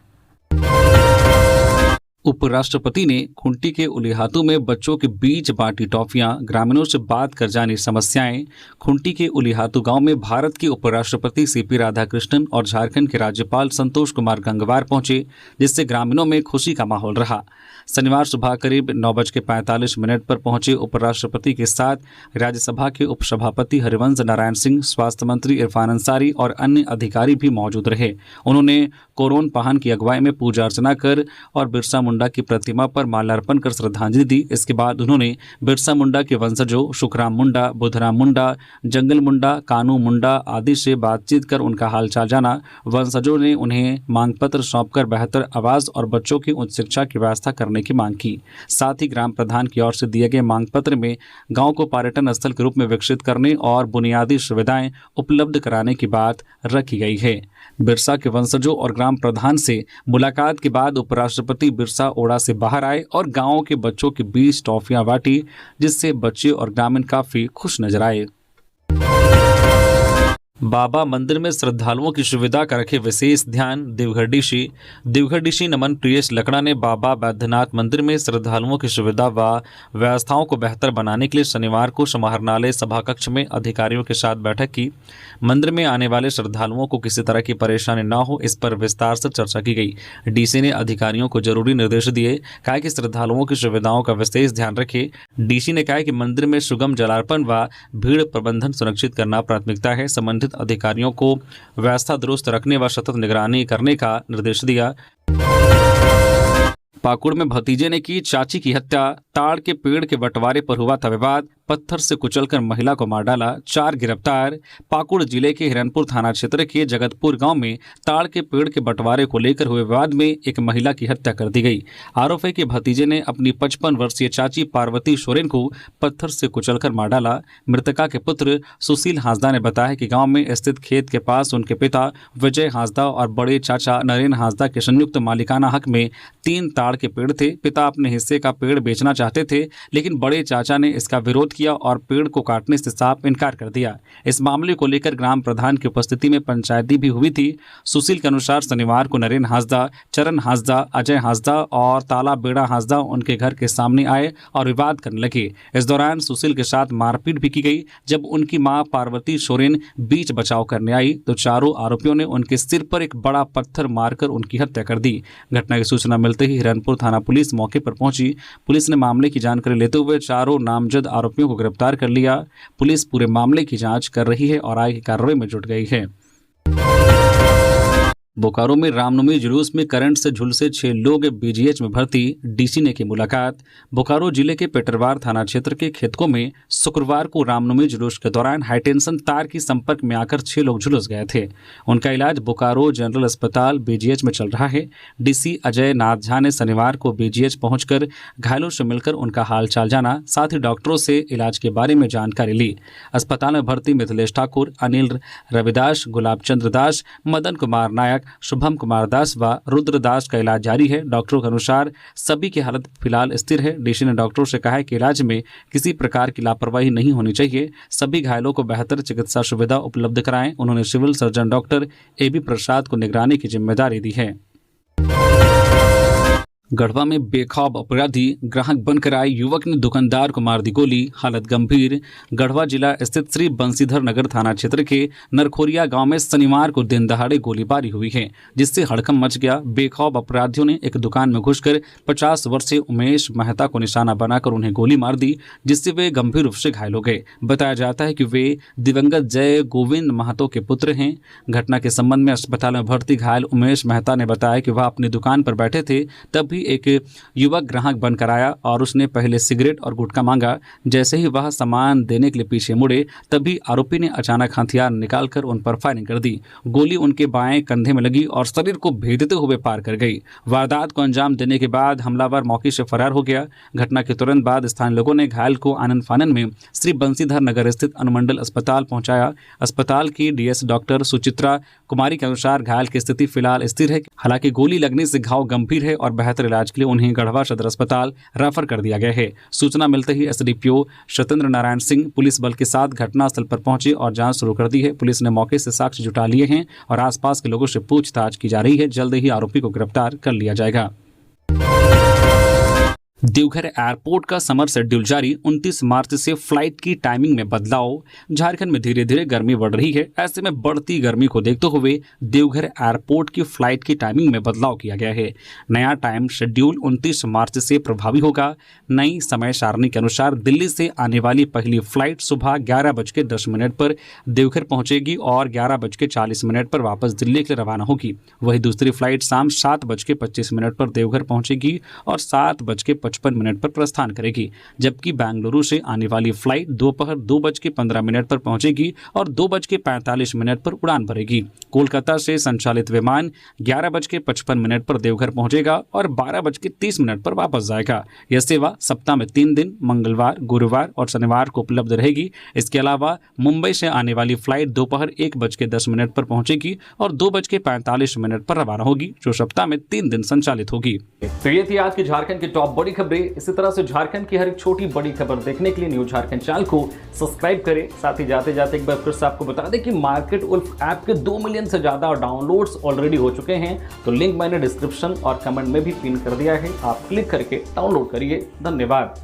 उपराष्ट्रपति ने खूंटी के उलिहातू में बच्चों के बीच बांटी टॉफियां, ग्रामीणों से बात कर जानी समस्याएं। खूंटी के उलिहातू गांव में भारत के उपराष्ट्रपति सीपी राधाकृष्णन और झारखंड के राज्यपाल संतोष कुमार गंगवार पहुंचे, जिससे ग्रामीणों में खुशी का माहौल रहा। शनिवार सुबह करीब 9:45 पर पहुंचे उपराष्ट्रपति के साथ राज्यसभा के उपसभापति हरिवंश नारायण सिंह, स्वास्थ्य मंत्री इरफान अंसारी और अन्य अधिकारी भी मौजूद रहे। उन्होंने कोरोन पाहन की अगुवाई में पूजा अर्चना कर और बिरसा मुंडा की प्रतिमा पर माल्यार्पण कर श्रद्धांजलि दी। इसके बाद उन्होंने बिरसा मुंडा के वंशजों सुखराम मुंडा, बुधराम मुंडा, जंगल मुंडा, कानू मुंडा आदि से बातचीत कर उनका हालचाल जाना। वंशजों ने उन्हें मांग पत्र सौंपकर बेहतर आवास और बच्चों की उच्च शिक्षा की व्यवस्था करने की मांग की। साथ ही ग्राम प्रधान की ओर से दिए गए मांग पत्र में गांव को पर्यटन स्थल के रूप में विकसित करने और बुनियादी सुविधाएं उपलब्ध कराने की बात रखी गई है। बिरसा के वंशजों और ग्राम प्रधान से मुलाकात के बाद उपराष्ट्रपति बिरसा ओड़ा से बाहर आए और गांवों के बच्चों के बीच टॉफियां बांटी, जिससे बच्चे और ग्रामीण काफी खुश नजर आए। बाबा मंदिर में श्रद्धालुओं की सुविधा का रखे विशेष ध्यान। देवघर डीसी नमन प्रियेश लकड़ा ने बाबा बैद्यनाथ मंदिर में श्रद्धालुओं की सुविधा व व्यवस्थाओं को बेहतर बनाने के लिए शनिवार को समाहरणालय सभा कक्ष में अधिकारियों के साथ बैठक की। मंदिर में आने वाले श्रद्धालुओं को किसी तरह की परेशानी न हो, इस पर विस्तार से चर्चा की गई। डीसी ने अधिकारियों को जरूरी निर्देश दिए, कहा कि श्रद्धालुओं की सुविधाओं का विशेष ध्यान रखे। डीसी ने कहा कि मंदिर में सुगम जलार्पण व भीड़ प्रबंधन सुनिश्चित करना प्राथमिकता है। संबंधित अधिकारियों को व्यवस्था दुरुस्त रखने व सतत निगरानी करने का निर्देश दिया। पाकुड़ में भतीजे ने की चाची की हत्या। ताड़ के पेड़ के बंटवारे पर हुआ था विवाद, पत्थर से कुचलकर महिला को मार डाला, 4 गिरफ्तार। पाकुड़ जिले के हिरनपुर थाना क्षेत्र के जगतपुर गांव में ताड़ के पेड़ के बंटवारे को लेकर हुए विवाद में एक महिला की हत्या कर दी गई। आरोप है कि भतीजे ने अपनी 55 वर्षीय चाची पार्वती सोरेन को पत्थर से कुचलकर मार डाला। मृतका के पुत्र सुशील हांसदा ने बताया कि गाँव में स्थित खेत के पास उनके पिता विजय हांसदा और बड़े चाचा नरेंद्र हांसदा के संयुक्त मालिकाना हक में 3 ताड़ के पेड़ थे। पिता अपने हिस्से का पेड़ बेचना चाहते थे, लेकिन बड़े चाचा ने इसका विरोध किया और पेड़ को काटने से साफ इनकार कर दिया। इस मामले को लेकर ग्राम प्रधान की उपस्थिति में पंचायती भी हुई थी। सुशील के अनुसार शनिवार को नरेंद्र हांसदा, चरण हांसदा, अजय हांसदा और ताला बेड़ा हांसदा उनके घर के सामने आए और विवाद करने लगे। इस दौरान सुशील के साथ मारपीट भी की गई। जब उनकी मां पार्वती सोरेन बीच बचाव करने आई तो चारों आरोपियों ने उनके सिर पर एक बड़ा पत्थर मारकर उनकी हत्या कर दी। घटना की सूचना मिलते ही हिरनपुर थाना पुलिस मौके पर पहुंची। पुलिस ने मामले की जानकारी लेते हुए चारों नामजद आरोपियों को गिरफ्तार कर लिया। पुलिस पूरे मामले की जांच कर रही है और आगे की कार्रवाई में जुट गई है। बोकारो में रामनवमी जुलूस में करंट से झुलसे 6 लोग बीजीएच में भर्ती। डीसी ने की मुलाकात। बोकारो जिले के पेटरवार थाना क्षेत्र के खेतकों में शुक्रवार को रामनवमी जुलूस के दौरान हाईटेंशन तार की संपर्क में आकर 6 लोग झुलस गए थे। उनका इलाज बोकारो जनरल अस्पताल बीजीएच में चल रहा है। डीसी अजय नाथ झा ने शनिवार को बीजीएच पहुंचकर घायलों से मिलकर उनका हालचाल जाना, साथ ही डॉक्टरों से इलाज के बारे में जानकारी ली। अस्पताल में भर्ती मिथिलेश ठाकुर, अनिल रविदास, गुलाब चंद्र दास, मदन कुमार नायक, शुभम कुमार दास व रुद्र दास का इलाज जारी है। डॉक्टरों के अनुसार सभी की हालत फिलहाल स्थिर है। डीसी ने डॉक्टरों से कहा है कि इलाज में किसी प्रकार की लापरवाही नहीं होनी चाहिए। सभी घायलों को बेहतर चिकित्सा सुविधा उपलब्ध कराएं। उन्होंने सिविल सर्जन डॉक्टर AB प्रसाद को निगरानी की जिम्मेदारी दी है। गढ़वा में बेखौफ अपराधी ग्राहक बनकर आए युवक ने दुकानदार को मार दी गोली, हालत गंभीर। गढ़वा जिला स्थित श्री बंशीधर नगर थाना क्षेत्र के नरखोरिया गांव में शनिवार को दिन दहाड़े गोलीबारी हुई है, जिससे हड़कंप मच गया। बेखौफ अपराधियों ने एक दुकान में घुसकर 50 वर्षीय उमेश मेहता को निशाना बनाकर उन्हें गोली मार दी, जिससे वे गंभीर रूप से घायल हो गए। बताया जाता है कि वे दिवंगत जय गोविंद महतो के पुत्र हैं। घटना के संबंध में अस्पताल में भर्ती घायल उमेश मेहता ने बताया कि वह अपनी दुकान पर बैठे थे, तभी एक युवक ग्राहक बनकर आया और उसने पहले सिगरेट और गुटखा मांगा। जैसे ही वह सामान देने के लिए पीछे मुड़े, तभी आरोपी ने अचानक हथियार निकालकर उन पर फायरिंग कर दी। गोली उनके बाएं कंधे में लगी और शरीर को भेदते हुए पार कर गई। वारदात को अंजाम देने के बाद हमलावर मौके से फरार हो गया। घटना के तुरंत बाद स्थानीय लोगों ने घायल को आनन फानन में श्री बंसीधर नगर स्थित अनुमंडल अस्पताल पहुंचाया। अस्पताल की डीएस डॉक्टर सुचित्रा कुमारी के अनुसार घायल की स्थिति फिलहाल स्थिर है। हालांकि गोली लगने से घाव गंभीर है और बेहतर इलाज के लिए उन्हें गढ़वा सदर अस्पताल रेफर कर दिया गया है। सूचना मिलते ही एसडीपीओ सत्येंद्र नारायण सिंह पुलिस बल के साथ घटनास्थल पर पहुंचे और जांच शुरू कर दी है। पुलिस ने मौके से साक्ष्य जुटा लिए हैं और आसपास के लोगों से पूछताछ की जा रही है। जल्द ही आरोपी को गिरफ्तार कर लिया जाएगा। देवघर एयरपोर्ट का समर शेड्यूल जारी। 29 मार्च से फ्लाइट की टाइमिंग में बदलाव। झारखंड में धीरे धीरे गर्मी बढ़ रही है। ऐसे में बढ़ती गर्मी को देखते हुए देवघर एयरपोर्ट की फ्लाइट की टाइमिंग में बदलाव किया गया है। नया टाइम शेड्यूल 29 मार्च से प्रभावी होगा। नई समय सारणी के अनुसार दिल्ली से आने वाली पहली फ्लाइट सुबह 11:10 पर देवघर पहुंचेगी और 11:40 पर वापस दिल्ली के लिए रवाना होगी। वही दूसरी फ्लाइट शाम 7:25 पर देवघर पहुंचेगी और 7:55 पर प्रस्थान करेगी। जबकि बेंगलुरु से आने वाली फ्लाइट दोपहर 2:15 पर पहुंचेगी और 2:45 पर उड़ान भरेगी। कोलकाता से संचालित विमान 11:55 पर देवघर पहुंचेगा और 12:30 पर वापस जाएगा। यह सेवा सप्ताह में 3 दिन मंगलवार, गुरुवार और शनिवार को उपलब्ध रहेगी। इसके अलावा मुंबई से आने वाली फ्लाइट दोपहर 1:10 पर पहुंचेगी और 2:45 पर रवाना होगी, जो सप्ताह में 3 दिन संचालित होगी। तो ये थी आज की झारखंड की टॉप बड़ी खबरें। इसी तरह से झारखंड की हर एक छोटी बड़ी खबर देखने के लिए न्यूज झारखंड चैनल को सब्सक्राइब करें। साथ ही जाते जाते एक बार फिर से आपको बता दें कि मार्केट उल्फ ऐप के 2 मिलियन से ज्यादा डाउनलोड्स ऑलरेडी हो चुके हैं। तो लिंक मैंने डिस्क्रिप्शन और कमेंट में भी पिन कर दिया है, आप क्लिक करके डाउनलोड करिए। धन्यवाद।